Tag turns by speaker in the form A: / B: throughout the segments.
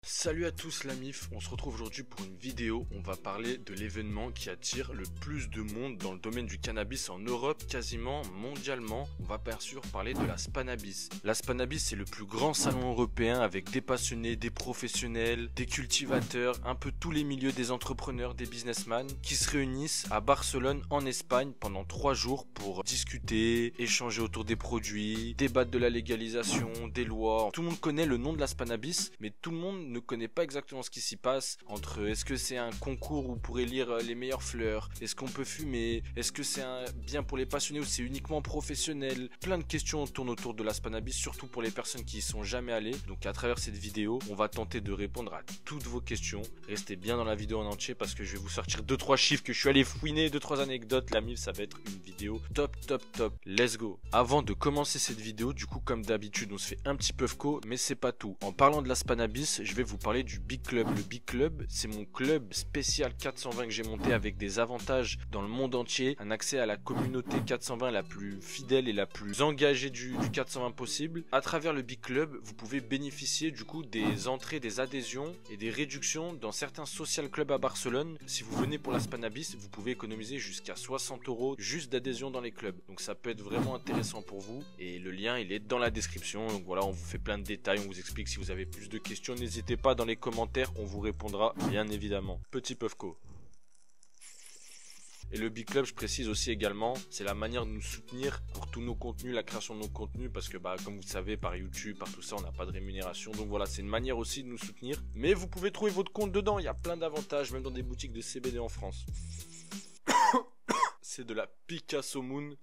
A: Salut à tous la MIF, on se retrouve aujourd'hui pour une vidéo, on va parler de l'événement qui attire le plus de monde dans le domaine du cannabis en Europe, quasiment mondialement. On va bien sûr parler de la Spannabis. La Spannabis, c'est le plus grand salon européen avec des passionnés, des professionnels, des cultivateurs, un peu tous les milieux des entrepreneurs, des businessmen qui se réunissent à Barcelone en Espagne pendant 3 jours pour discuter, échanger autour des produits, débattre de la légalisation, des lois. Tout le monde connaît le nom de la Spannabis, mais tout le monde ne connaît pas exactement ce qui s'y passe entre est-ce que c'est un concours où on pourrait lire les meilleures fleurs, est-ce qu'on peut fumer, est-ce que c'est un bien pour les passionnés ou c'est uniquement professionnel. Plein de questions tournent autour de la Spannabis, surtout pour les personnes qui y sont jamais allées. Donc à travers cette vidéo, on va tenter de répondre à toutes vos questions. Restez bien dans la vidéo en entier parce que je vais vous sortir 2-3 chiffres que je suis allé fouiner, 2-3 anecdotes. La MIF, ça va être une vidéo top. Let's go. Avant de commencer cette vidéo, du coup comme d'habitude, on se fait un petit peu co, mais c'est pas tout. En parlant de la Spannabis, je vais vous parler du Big Club. Le Big Club, c'est mon club spécial 420 que j'ai monté avec des avantages dans le monde entier, un accès à la communauté 420 la plus fidèle et la plus engagée du 420 possible. À travers le Big Club, vous pouvez bénéficier du coup des entrées, des adhésions et des réductions dans certains social clubs à Barcelone. Si vous venez pour la Spannabis, vous pouvez économiser jusqu'à 60 € juste d'adhésion dans les clubs. Donc ça peut être vraiment intéressant pour vous et le lien il est dans la description. Donc voilà, on vous fait plein de détails, on vous explique. Si vous avez plus de questions, n'hésitez pas dans les commentaires, on vous répondra bien évidemment. Petit Puffco. Et le Big Club, je précise aussi également, c'est la manière de nous soutenir pour tous nos contenus, la création de nos contenus, parce que comme vous savez, par YouTube, par tout ça, on n'a pas de rémunération. Donc voilà, c'est une manière aussi de nous soutenir. Mais vous pouvez trouver votre compte dedans, il y a plein d'avantages, même dans des boutiques de CBD en France. C'est de la Picasso Moon.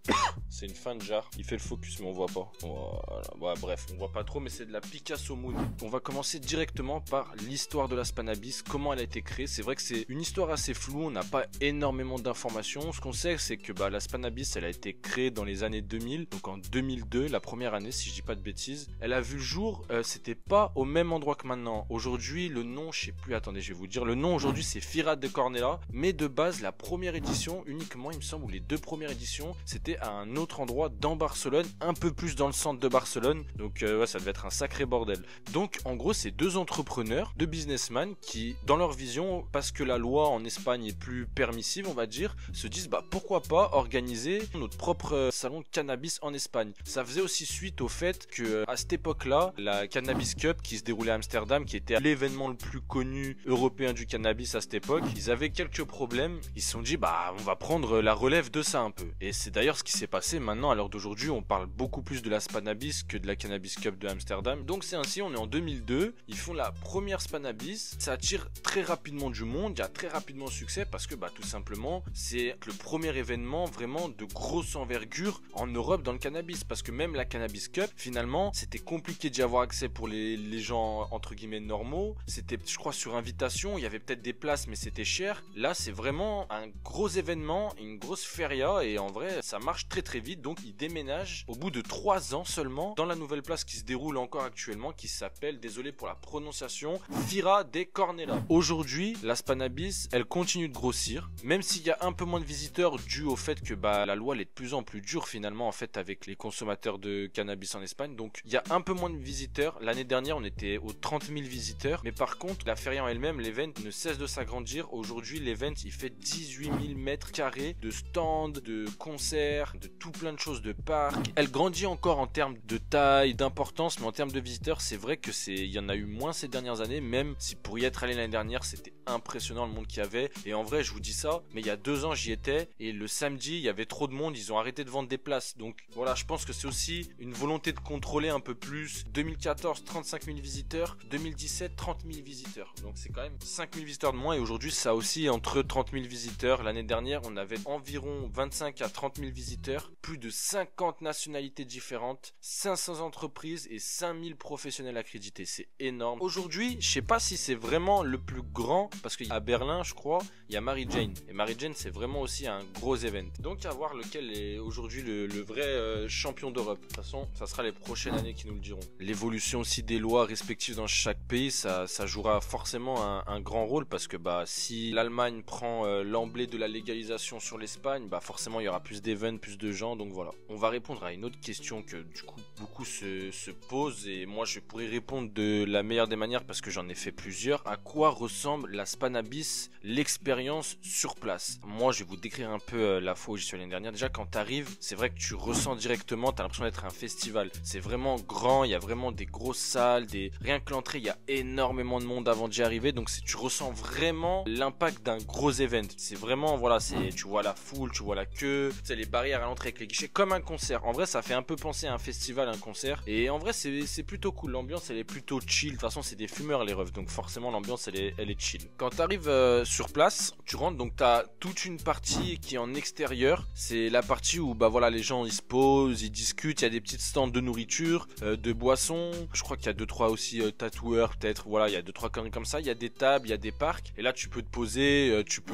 A: C'est une fin de jarre. Il fait le focus mais on voit pas. Voilà. Ouais, bref, on voit pas trop mais c'est de la Picasso Moon. On va commencer directement par l'histoire de la Spannabis. Comment elle a été créée. C'est vrai que c'est une histoire assez floue. On n'a pas énormément d'informations. Ce qu'on sait c'est que la Spannabis elle a été créée dans les années 2000. Donc en 2002, la première année si je dis pas de bêtises. Elle a vu le jour. C'était pas au même endroit que maintenant. Aujourd'hui le nom je sais plus. Attendez je vais vous dire. Le nom aujourd'hui c'est Fira de Cornellà. Mais de base la première édition uniquement il me semble ou les deux premières éditions c'était à un autre endroit dans Barcelone, un peu plus dans le centre de Barcelone, donc ouais, ça devait être un sacré bordel. Donc en gros c'est deux entrepreneurs, deux businessmen qui dans leur vision, parce que la loi en Espagne est plus permissive on va dire, se disent pourquoi pas organiser notre propre salon de cannabis en Espagne. Ça faisait aussi suite au fait que à cette époque là, la Cannabis Cup qui se déroulait à Amsterdam, qui était l'événement le plus connu européen du cannabis à cette époque, ils avaient quelques problèmes, ils se sont dit on va prendre la relève de ça un peu. Et c'est d'ailleurs ce qui s'est passé maintenant à l'heure d'aujourd'hui, on parle beaucoup plus de la Spannabis que de la Cannabis Cup de Amsterdam. Donc c'est ainsi, on est en 2002, ils font la première Spannabis, ça attire très rapidement du monde, il y a très rapidement succès parce que tout simplement c'est le premier événement vraiment de grosse envergure en Europe dans le cannabis, parce que même la Cannabis Cup finalement c'était compliqué d'y avoir accès pour les gens entre guillemets normaux, c'était je crois sur invitation, il y avait peut-être des places mais c'était cher. Là c'est vraiment un gros événement, une grosse feria et en vrai ça marche très vite. Donc ils déménagent au bout de 3 ans seulement dans la nouvelle place qui se déroule encore actuellement, qui s'appelle, désolé pour la prononciation, Fira de Cornellà. Aujourd'hui la Spannabis elle continue de grossir, même s'il y a un peu moins de visiteurs dû au fait que la loi elle est de plus en plus dure finalement en fait avec les consommateurs de cannabis en Espagne. Donc il y a un peu moins de visiteurs. L'année dernière on était aux 30 000 visiteurs, mais par contre la feria en elle-même, l'event ne cesse de s'agrandir. Aujourd'hui l'event il fait 18 000 mètres carrés de stands, de concerts, de tout plein de choses, de parcs. Elle grandit encore en termes de taille, d'importance, mais en termes de visiteurs, c'est vrai que il y en a eu moins ces dernières années, même si pour y être allé l'année dernière, c'était impressionnant le monde qu'il y avait. Et en vrai, je vous dis ça, mais il y a 2 ans, j'y étais, et le samedi, il y avait trop de monde, ils ont arrêté de vendre des places. Donc voilà, je pense que c'est aussi une volonté de contrôler un peu plus. 2014, 35 000 visiteurs, 2017, 30 000 visiteurs. Donc c'est quand même 5 000 visiteurs de moins, et aujourd'hui, ça aussi entre 30 000 visiteurs. L'année dernière, on avait environ 25 à 30 000 visiteurs, plus de 50 nationalités différentes, 500 entreprises et 5000 professionnels accrédités. C'est énorme. Aujourd'hui, je sais pas si c'est vraiment le plus grand, parce qu'à Berlin, je crois, il y a Mary Jane. Et Mary Jane, c'est vraiment aussi un gros event. Donc à voir lequel est aujourd'hui le vrai champion d'Europe. De toute façon, ça sera les prochaines années qui nous le diront. L'évolution aussi des lois respectives dans chaque pays, ça jouera forcément un grand rôle parce que si l'Allemagne prend l'emblée de la légalisation sur l'Espagne, forcément il y aura plus d'events, plus de gens, donc voilà. On va répondre à une autre question que du coup beaucoup se posent et moi je pourrais répondre de la meilleure des manières parce que j'en ai fait plusieurs. À quoi ressemble la Spanabis, l'expérience sur place? Moi je vais vous décrire un peu la fois où j'y suis allé l'année dernière. Déjà quand t'arrives, c'est vrai que tu ressens directement, t'as l'impression d'être un festival. C'est vraiment grand, il y a vraiment des grosses salles, rien que l'entrée, il y a énormément de monde avant d'y arriver, donc tu ressens vraiment l'impact d'un gros event. C'est vraiment, voilà, tu vois la foule, tu vois la queue, c'est les barrières à l'entrée avec les guichets, comme un concert. En vrai, ça fait un peu penser à un festival, un concert, et en vrai, c'est plutôt cool. L'ambiance, elle est plutôt chill. De toute façon, c'est des fumeurs, les refs, donc forcément, l'ambiance, elle est chill. Quand t'arrives sur place, tu rentres, donc t'as toute une partie qui est en extérieur. C'est la partie où, voilà, les gens, ils se posent, ils discutent, il y a des petites stands de nourriture, de boissons. Je crois qu'il y a 2-3 aussi tatoueurs, peut-être, voilà, il y a 2-3 conneries comme ça. Il y a des tables, il y a des parcs, et là, tu peux te poser, tu peux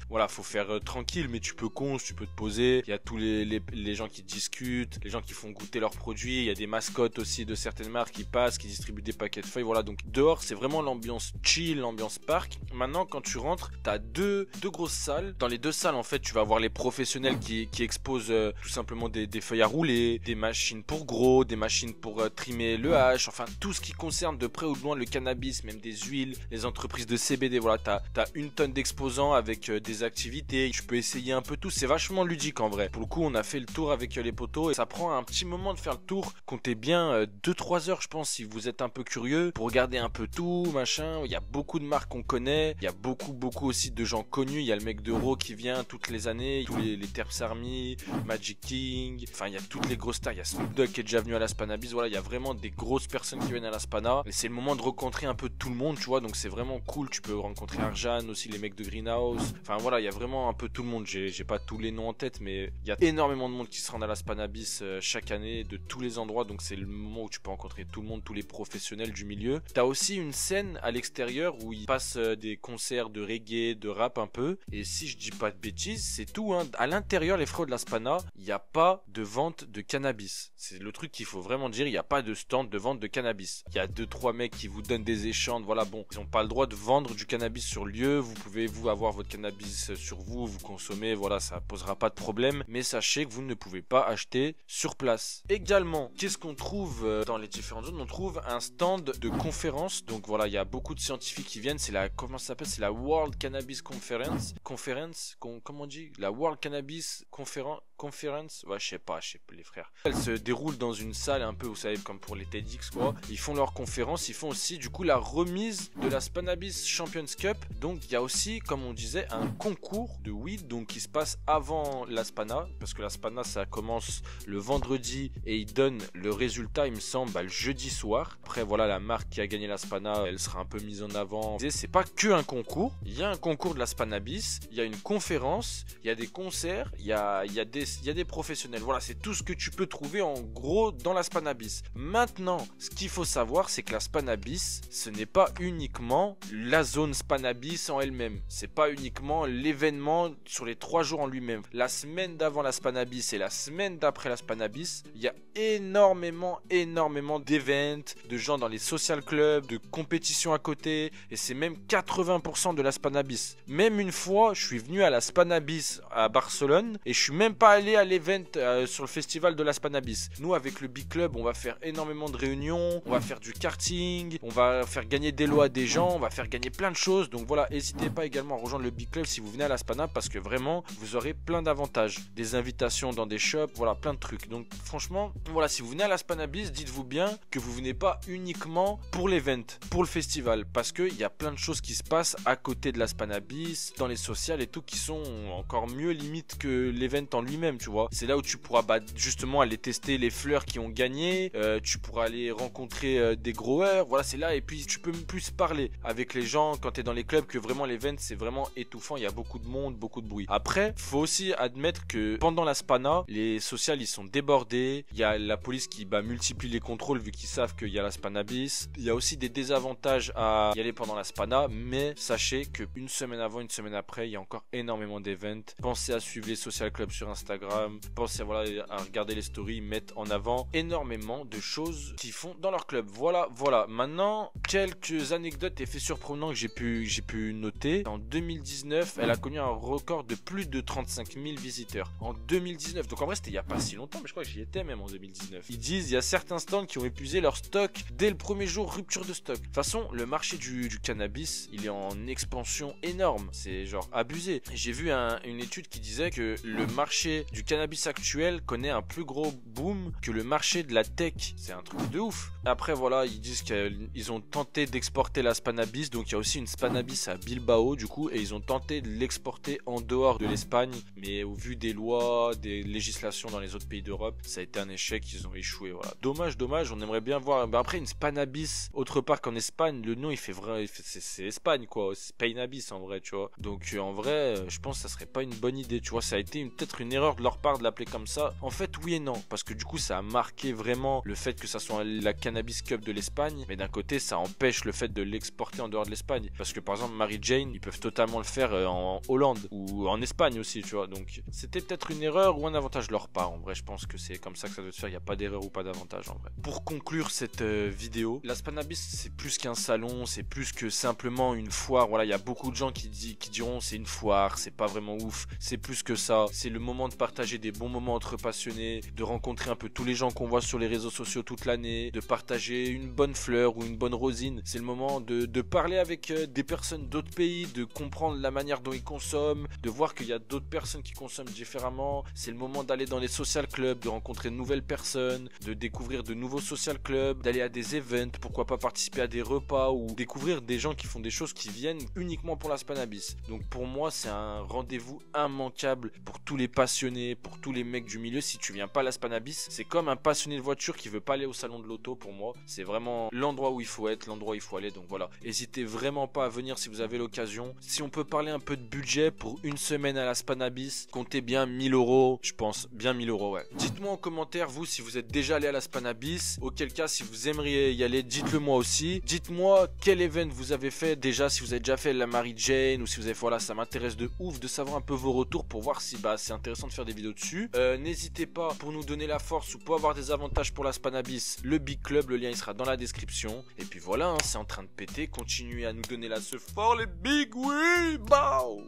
A: voilà, faut faire tranquille, mais tu peux tu peux te poser. Il y a tous les gens qui discutent, les gens qui font goûter leurs produits. Il y a des mascottes aussi de certaines marques qui passent, qui distribuent des paquets de feuilles. Voilà, donc dehors, c'est vraiment l'ambiance chill, l'ambiance parc. Maintenant, quand tu rentres, t'as deux grosses salles. Dans les deux salles, en fait, tu vas voir les professionnels qui exposent tout simplement des feuilles à rouler, des machines pour gros, des machines pour trimer le hache, enfin tout ce qui concerne de près ou de loin le cannabis, même des huiles, les entreprises de CBD. Voilà, t'as une tonne d'exposants avec des activités, tu peux essayer un peu tout, c'est vachement ludique en vrai. Pour le coup, on a fait le tour avec les potos et ça prend un petit moment de faire le tour. Comptez bien 2-3 heures, je pense, si vous êtes un peu curieux, pour regarder un peu tout, machin. Il y a beaucoup de marques qu'on connaît, il y a beaucoup aussi de gens connus. Il y a le mec d'Euro qui vient toutes les années, tous les Terps Army, Magic King, enfin il y a toutes les grosses stars. Il y a Snoop Dogg qui est déjà venu à la Spanabis. Voilà, il y a vraiment des grosses personnes qui viennent à la Spana et c'est le moment de rencontrer un peu tout le monde, tu vois, donc c'est vraiment cool. Tu peux rencontrer Arjan aussi, les mecs de Greenhouse, enfin voilà, il y a vraiment un peu tout le monde. J'ai pas tous les noms en tête, mais il y a énormément de monde qui se rend à la Spanabis chaque année, de tous les endroits, donc c'est le moment où tu peux rencontrer tout le monde, tous les professionnels du milieu. T'as aussi une scène à l'extérieur où ils passent des concerts de reggae, de rap un peu, et si je dis pas de bêtises, c'est tout, hein. À l'intérieur, les frérots de la Spana, il n'y a pas de vente de cannabis. C'est le truc qu'il faut vraiment dire, il n'y a pas de stand de vente de cannabis. Il y a 2-3 mecs qui vous donnent des échanges, voilà, bon, ils n'ont pas le droit de vendre du cannabis sur lieu, vous pouvez avoir votre cannabis sur vous consommez, voilà, ça posera pas de problème, mais sachez que vous ne pouvez pas acheter sur place. Également, qu'est-ce qu'on trouve dans les différentes zones? On trouve un stand de conférence, donc voilà, il y a beaucoup de scientifiques qui viennent, comment ça s'appelle? C'est la World Cannabis Conference, comment on dit? La World Cannabis Conference, ouais, je sais pas les frères. Elle se déroule dans une salle un peu, vous savez, comme pour les TEDx quoi. Ils font leur conférence, ils font aussi du coup la remise de la Spanabis Champions Cup. Donc il y a aussi, comme on disait, un concours de weed, donc qui se passe avant la Spana, parce que la Spana ça commence le vendredi et ils donnent le résultat, il me semble, le jeudi soir. Après voilà, la marque qui a gagné la Spana, elle sera un peu mise en avant. Et c'est pas que un concours, il y a un concours de la Spanabis, il y a une conférence, il y a des concerts, il y a des professionnels. Voilà, c'est tout ce que tu peux trouver en gros dans la Spanabis. Maintenant, ce qu'il faut savoir, c'est que la Spanabis, ce n'est pas uniquement la zone Spanabis en elle-même. C'est pas uniquement l'événement sur les 3 jours en lui-même. La semaine d'avant la Spanabis et la semaine d'après la Spanabis, il y a énormément d'événements, de gens dans les social clubs, de compétitions à côté, et c'est même 80% de la Spanabis. Même une fois, je suis venu à la Spanabis à Barcelone et je suis même pas allé à l'event sur le festival de la Spanabis. Nous, avec le Big Club, on va faire énormément de réunions, on va faire du karting, on va faire gagner des lots à des gens, on va faire gagner plein de choses. Donc voilà, n'hésitez pas également à rejoindre le Big Club si vous venez à la Spana, parce que vraiment, vous aurez plein d'avantages. Des invitations dans des shops, voilà, plein de trucs. Donc franchement, voilà, si vous venez à la Spanabis, dites-vous bien que vous venez pas uniquement pour l'event, pour le festival, parce qu'il y a plein de choses qui se passent à côté de la Spanabis, dans les sociales et tout, qui sont encore mieux limite que l'event en lui-même, tu vois. C'est là où tu pourras justement aller tester les fleurs qui ont gagné, tu pourras aller rencontrer des growers, voilà, c'est là. Et puis tu peux plus parler avec les gens quand tu es dans les clubs, que vraiment l'event c'est vraiment étouffant, il y a beaucoup de monde, beaucoup de bruit. Après, faut aussi admettre que pendant la Spana, les sociales ils sont débordés, il y a la police qui multiplie les contrôles vu qu'ils savent qu'il y a la Spanabis. Il y a aussi des désavantages à y aller pendant la Spana, mais sachez que une semaine avant, une semaine après, il y a encore énormément d'événements. Pensez à suivre les social Club sur Instagram. Pensez à regarder les stories, ils mettent en avant énormément de choses qu'ils font dans leur club. Voilà. Maintenant, quelques anecdotes et faits surprenants que j'ai pu noter. En 2019, elle a connu un record de plus de 35 000 visiteurs. En 2019, donc en vrai c'était il y a pas si longtemps, mais je crois que j'y étais même en 2019. Ils disent il y a certains stands qui ont épuisé leur stock dès le premier jour, rupture de stock. De toute façon, le marché du cannabis, il est en expansion énorme. C'est genre abusé. J'ai vu une étude qui disait que le marché du cannabis actuel connaît un plus gros boom que le marché de la tech. C'est un truc de ouf. Après voilà, ils disent qu'ils ont tenté d'exporter la Spannabis, donc il y a aussi une Spannabis à Bilbao du coup, et ils ont tenté de l'exporter en dehors de l'Espagne, mais au vu des lois, des législations dans les autres pays d'Europe, ça a été un échec, ils ont échoué. Voilà. Dommage, on aimerait bien voir. Après une Spannabis autre part qu'en Espagne, le nom il fait vrai, c'est Espagne quoi, c'est Spainabis en vrai, tu vois. Donc en vrai, je pense que ça serait pas une bonne idée, tu vois. Ça a été peut-être une erreur de leur part de l'appeler comme ça. En fait, oui et non, parce que du coup, ça a marqué vraiment le fait que ça soit la Cannabis Cup de l'Espagne, mais d'un côté, ça empêche le fait de l'exporter en dehors de l'Espagne, parce que par exemple, Mary Jane, ils peuvent totalement le faire en Hollande ou en Espagne aussi, tu vois. Donc, c'était peut-être une erreur ou un avantage de leur part. En vrai, je pense que c'est comme ça que ça doit se faire. Il n'y a pas d'erreur ou pas d'avantage en vrai. Pour conclure cette vidéo, la Spannabis, c'est plus qu'un salon, c'est plus que simplement une foire. Voilà, il y a beaucoup de gens qui diront c'est une foire, c'est pas vraiment ouf. C'est plus que ça. C'est le moment de partager des bons moments entre passionnés, de rencontrer un peu tous les gens qu'on voit sur les réseaux sociaux toute l'année, de partager une bonne fleur ou une bonne rosine. C'est le moment de parler avec des personnes d'autres pays, de comprendre la manière dont ils consomment, de voir qu'il y a d'autres personnes qui consomment différemment. C'est le moment d'aller dans les social clubs, de rencontrer de nouvelles personnes, de découvrir de nouveaux social clubs, d'aller à des events, pourquoi pas participer à des repas ou découvrir des gens qui font des choses qui viennent uniquement pour la Spannabis. Donc pour moi, c'est un rendez-vous immanquable pour tous les passionnés, pour tous les mecs du milieu. Si tu viens pas à la Spannabis, c'est comme un passionné de voiture qui veut pas aller au salon de l'auto. Pour moi, c'est vraiment l'endroit où il faut être, l'endroit où il faut aller. Donc voilà, n'hésitez vraiment pas à venir si vous avez l'occasion. Si on peut parler un peu de budget pour une semaine à la Spannabis, comptez bien 1000 €, je pense, bien 1000 €, ouais. Dites-moi en commentaire, vous, si vous êtes déjà allé à la Spannabis, auquel cas, si vous aimeriez y aller, dites-le moi aussi. Dites-moi quel event vous avez fait déjà, si vous avez déjà fait la Mary Jane ou si vous avez, voilà, ça m'intéresse de ouf de savoir un peu vos retours pour voir si c'est intéressant de faire des vidéos dessus. N'hésitez pas, pour nous donner la force ou pour avoir des avantages pour la Spannabis, le Big Club, le lien il sera dans la description. Et puis voilà, hein, c'est en train de péter, continuez à nous donner la ce fort les big, oui, bow.